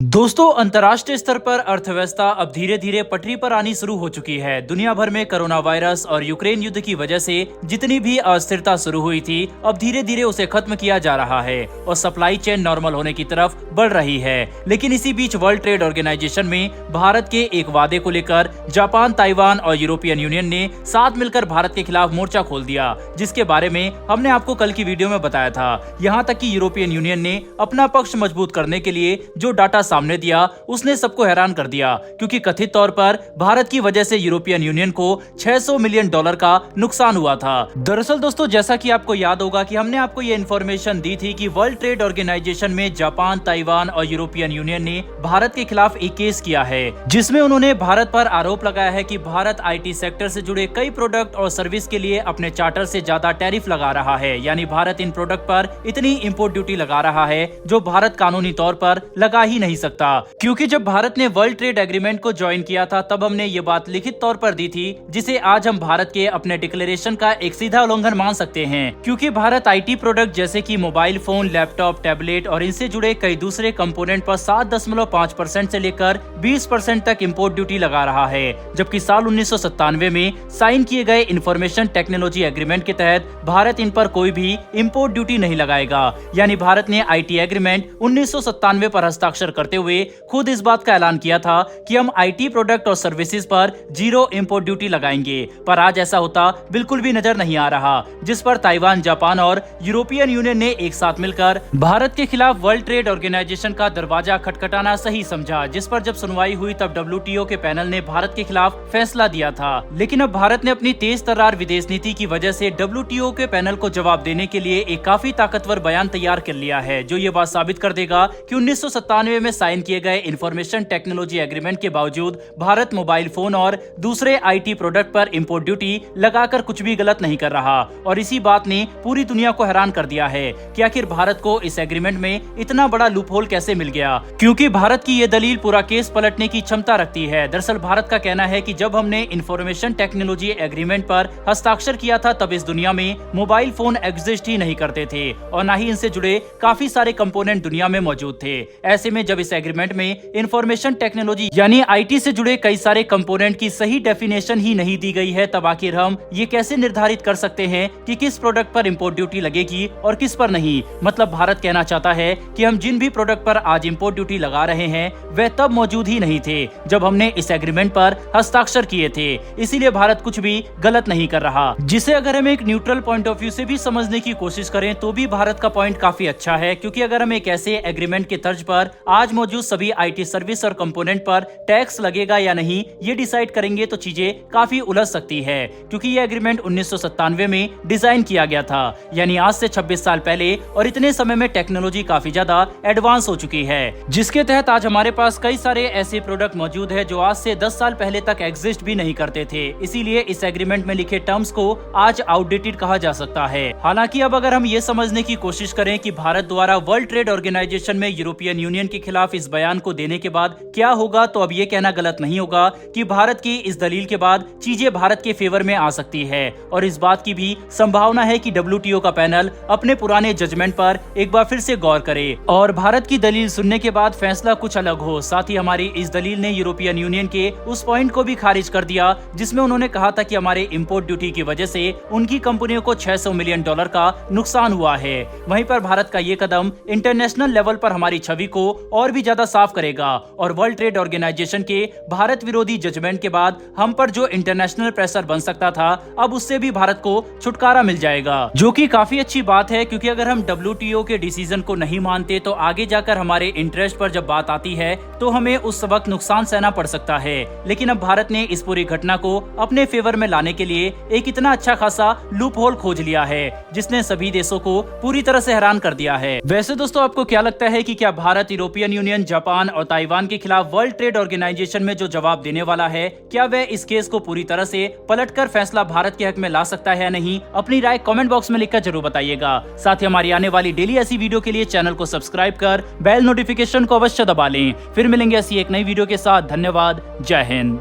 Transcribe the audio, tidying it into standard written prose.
दोस्तों, अंतर्राष्ट्रीय स्तर पर अर्थव्यवस्था अब धीरे धीरे पटरी पर आनी शुरू हो चुकी है। दुनिया भर में कोरोना वायरस और यूक्रेन युद्ध की वजह से जितनी भी अस्थिरता शुरू हुई थी, अब धीरे धीरे उसे खत्म किया जा रहा है और सप्लाई चेन नॉर्मल होने की तरफ बढ़ रही है। लेकिन इसी बीच वर्ल्ड ट्रेड ऑर्गेनाइजेशन में भारत के एक वादे को लेकर जापान, ताइवान और यूरोपियन यूनियन ने साथ मिलकर भारत के खिलाफ मोर्चा खोल दिया, जिसके बारे में हमने आपको कल की वीडियो में बताया था। यहाँ तक कि यूरोपियन यूनियन ने अपना पक्ष मजबूत करने के लिए जो डाटा सामने दिया, उसने सबको हैरान कर दिया, क्योंकि कथित तौर पर भारत की वजह से यूरोपियन यूनियन को $600 मिलियन का नुकसान हुआ था। दरअसल दोस्तों, जैसा कि आपको याद होगा कि हमने आपको ये इन्फॉर्मेशन दी थी कि वर्ल्ड ट्रेड ऑर्गेनाइजेशन में जापान, ताइवान और यूरोपियन यूनियन ने भारत के खिलाफ एक केस किया है, जिसमें उन्होंने भारत पर आरोप लगाया है कि भारत आईटी सेक्टर से जुड़े कई प्रोडक्ट और सर्विस के लिए अपने चार्टर से ज्यादा टैरिफ लगा रहा है। यानी भारत इन प्रोडक्ट पर इतनी इंपोर्ट ड्यूटी लगा रहा है जो भारत कानूनी तौर पर लगा ही नहीं सकता। क्योंकि जब भारत ने वर्ल्ड ट्रेड एग्रीमेंट को ज्वाइन किया था, तब हमने ये बात लिखित तौर पर दी थी, जिसे आज हम भारत के अपने डिक्लेरेशन का एक सीधा उल्लंघन मान सकते हैं। क्योंकि भारत आईटी प्रोडक्ट जैसे कि मोबाइल फोन, लैपटॉप, टैबलेट और इनसे जुड़े कई दूसरे कंपोनेंट पर 7.5% से लेकर 20% तक इंपोर्ट ड्यूटी लगा रहा है, जबकि साल 1997 में साइन किए गए इंफॉर्मेशन टेक्नोलॉजी एग्रीमेंट के तहत भारत इन पर कोई भी इंपोर्ट ड्यूटी नहीं लगाएगा। यानी भारत ने आईटी एग्रीमेंट 1997 पर हस्ताक्षर करते हुए खुद इस बात का ऐलान किया था कि हम आईटी प्रोडक्ट और सर्विसेज पर 0 इंपोर्ट ड्यूटी लगाएंगे, पर आज ऐसा होता बिल्कुल भी नजर नहीं आ रहा, जिस पर ताइवान, जापान और यूरोपियन यूनियन ने एक साथ मिलकर भारत के खिलाफ वर्ल्ड ट्रेड ऑर्गेनाइजेशन का दरवाजा खटखटाना सही समझा, जिस पर जब सुनवाई हुई तब डब्ल्यूटीओ के पैनल ने भारत के खिलाफ फैसला दिया था। लेकिन अब भारत ने अपनी तेज तर्रार विदेश नीति की वजह से डब्ल्यूटीओ के पैनल को जवाब देने के लिए एक काफी ताकतवर बयान तैयार कर लिया है, जो ये बात साबित कर देगा कि 1997 में साइन किए गए इंफॉर्मेशन टेक्नोलॉजी एग्रीमेंट के बावजूद भारत मोबाइल फोन और दूसरे आईटी प्रोडक्ट पर इंपोर्ट ड्यूटी लगाकर कुछ भी गलत नहीं कर रहा। और इसी बात ने पूरी दुनिया को हैरान कर दिया है कि आखिर भारत को इस एग्रीमेंट में इतना बड़ा लूपहोल कैसे मिल गया, क्योंकि भारत की ये दलील पूरा केस पलटने की क्षमता रखती है। दरअसल भारत का कहना है कि जब हमने इंफॉर्मेशन टेक्नोलॉजी एग्रीमेंट पर हस्ताक्षर किया था, तब इस दुनिया में मोबाइल फोन एग्जिस्ट ही नहीं करते थे और न ही इनसे जुड़े काफी सारे कंपोनेंट दुनिया में मौजूद थे। ऐसे में जब इस एग्रीमेंट में इंफॉर्मेशन टेक्नोलॉजी यानी आईटी से जुड़े कई सारे कंपोनेंट की सही डेफिनेशन ही नहीं दी गई है, तब आखिर हम ये कैसे निर्धारित कर सकते हैं कि किस प्रोडक्ट पर इंपोर्ट ड्यूटी लगेगी और किस पर नहीं। मतलब भारत कहना चाहता है कि हम जिन भी प्रोडक्ट पर आज इंपोर्ट ड्यूटी लगा रहे हैं, वे तब मौजूद ही नहीं थे जब हमने इस एग्रीमेंट पर हस्ताक्षर किए थे। इसीलिए भारत कुछ भी गलत नहीं कर रहा, जिसे अगर हम एक न्यूट्रल पॉइंट ऑफ व्यू से भी समझने की कोशिश करें तो भी भारत का पॉइंट काफी अच्छा है। क्योंकि अगर हम एक ऐसे एग्रीमेंट के तर्ज पर आज मौजूद सभी आईटी सर्विस और कंपोनेंट पर टैक्स लगेगा या नहीं, ये डिसाइड करेंगे तो चीजें काफी उलझ सकती है। क्योंकि ये एग्रीमेंट 1997 में डिजाइन किया गया था, यानी आज से 26 साल पहले, और इतने समय में टेक्नोलॉजी काफी ज्यादा एडवांस हो चुकी है, जिसके तहत आज हमारे पास कई सारे ऐसे प्रोडक्ट मौजूद है जो आज से 10 साल पहले तक एग्जिस्ट भी नहीं करते थे। इसीलिए इस एग्रीमेंट में लिखे टर्म्स को आज आउटडेटेड कहा जा सकता है। हालांकि अब अगर हम ये समझने की कोशिश करें कि भारत द्वारा वर्ल्ड ट्रेड ऑर्गेनाइजेशन में यूरोपियन यूनियन के खिलाफ इस बयान को देने के बाद क्या होगा, तो अब ये कहना गलत नहीं होगा कि भारत की इस दलील के बाद चीजें भारत के फेवर में आ सकती है। और इस बात की भी संभावना है कि डब्ल्यूटीओ का पैनल अपने पुराने जजमेंट पर एक बार फिर से गौर करे और भारत की दलील सुनने के बाद फैसला कुछ अलग हो। साथ ही हमारी इस दलील ने यूरोपियन यूनियन के उस पॉइंट को भी खारिज कर दिया जिसमें उन्होंने कहा था कि हमारे इंपोर्ट ड्यूटी की वजह से उनकी कंपनियों को $600 मिलियन का नुकसान हुआ है। वहीं पर भारत का ये कदम इंटरनेशनल लेवल पर हमारी छवि को और भी ज्यादा साफ करेगा और वर्ल्ड ट्रेड ऑर्गेनाइजेशन के भारत विरोधी जजमेंट के बाद हम पर जो इंटरनेशनल प्रेशर बन सकता था, अब उससे भी भारत को छुटकारा मिल जाएगा, जो कि काफी अच्छी बात है। क्योंकि अगर हम डब्ल्यूटीओ के डिसीजन को नहीं मानते तो आगे जाकर हमारे इंटरेस्ट पर जब बात आती है तो हमें उस वक्त नुकसान सहना पड़ सकता है। लेकिन अब भारत ने इस पूरी घटना को अपने फेवर में लाने के लिए एक इतना अच्छा खासा लूप होल खोज लिया है, जिसने सभी देशों को पूरी तरह से हैरान कर दिया है। वैसे दोस्तों, आपको क्या लगता है कि क्या भारत यूरोपियन यूनियन, जापान और ताइवान के खिलाफ वर्ल्ड ट्रेड ऑर्गेनाइजेशन में जो जवाब देने वाला है, क्या वह इस केस को पूरी तरह से पलटकर फैसला भारत के हक में ला सकता है या नहीं? अपनी राय कमेंट बॉक्स में लिखकर जरूर बताइएगा। साथ ही हमारी आने वाली डेली ऐसी वीडियो के लिए चैनल को सब्सक्राइब कर बेल नोटिफिकेशन को अवश्य दबा लें। फिर मिलेंगे ऐसी एक नई वीडियो के साथ। धन्यवाद। जय हिंद।